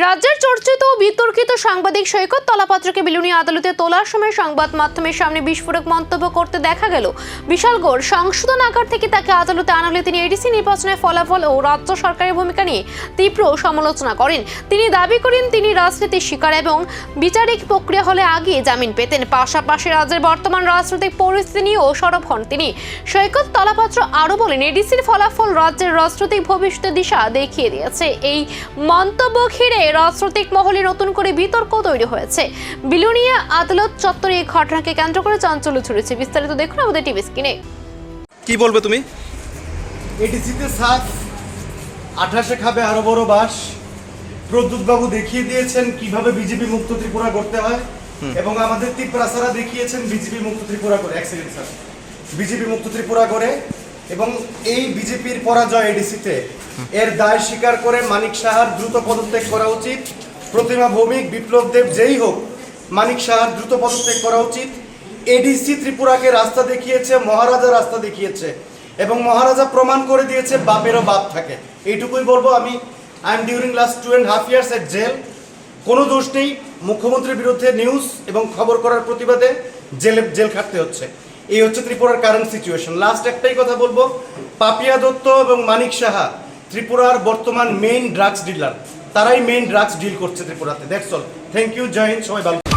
রাজ্যের চর্চিত ও বিতর্কিত সাংবাদিক সৈকত তলাপাত্রকে বিলুনিয়া আদালতে তোলার সময় সংবাদ মাধ্যমের সামনে বিস্ফোরক মন্তব্য করতে দেখা গেল। বিশালগড় সংশোধনাগার থেকে তাকে আদালতে আনা হলে তিনি এডিসি নির্বাচনের ফলাফল ও রাজ্য সরকারের ভূমিকা নিয়ে তীব্র সমালোচনা করেন। তিনি দাবি করেন তিনি রাজনীতির শিকার এবং বিচারিক প্রক্রিয়া হলে আগে জামিন পেতেন। পাশাপাশি রাজ্যের বর্তমান রাজনৈতিক পরিস্থিতি নিয়েও সরব হন তিনি। সৈকত তলাপাত্র আরও বলেন, এডিসির ফলাফল রাজ্যের রাজনৈতিক ভবিষ্যতের দিশা দেখিয়ে দিয়েছে। এই মন্তব্য ঘিরে রাজনৈতিক মহলে নতুন করে বিতর্ক তৈরি হয়েছে। বিলুনিয়া আদালত চত্বরে এই ঘটনাকে কেন্দ্র করে চাঞ্চল্য ছড়িয়েছে। বিস্তারিত দেখুন আমাদের টিভি স্ক্রিনে। কি বলবে তুমি? এডিসিতে সাফ 28-এ খাবে আরো বড় বাস। প্রদ্যুৎ বাবু দেখিয়ে দিয়েছেন কিভাবে বিজেপি মুক্ত ত্রিপুরা করতে হয় এবং আমাদের তীব্রাসারা দেখিয়েছেন বিজেপি মুক্ত ত্রিপুরা করে। এক সেকেন্ড স্যার, বিজেপি মুক্ত ত্রিপুরা করে এবং এই বিজেপির পরাজয় এডিসিতে এর দায় স্বীকার করে মানিক সাহার দ্রুত পদত্যাগ করা উচিত। প্রতিমা ভৌমিক, বিপ্লব দেব যেই হোক, মানিক সাহার দ্রুত পদত্যাগ করা উচিত। এডিসি ত্রিপুরাকে রাস্তা দেখিয়েছে, মহারাজা রাস্তা দেখিয়েছে এবং মহারাজা প্রমাণ করে দিয়েছে বাপেরও বাপ থাকে। এইটুকুই বলবো। I am during last 2.5 years at jail. কোনো দোষ নেই, মুখ্যমন্ত্রীর বিরুদ্ধে নিউজ এবং খবর করার প্রতিবাদে জেল খাটতে হচ্ছে। এই হচ্ছে ত্রিপুরার কারেন্ট সিচুয়েশন। লাস্ট একটাই কথা বলবো, পাপিয়া দত্ত এবং মানিক সাহা ত্রিপুরার বর্তমান মেইন ড্রাগস ডিলার। তারাই মেইন ড্রাগস ডিল করছে ত্রিপুরাতে। That's all. থ্যাংক ইউ, জয় হিন্দ, সবাই ভালো।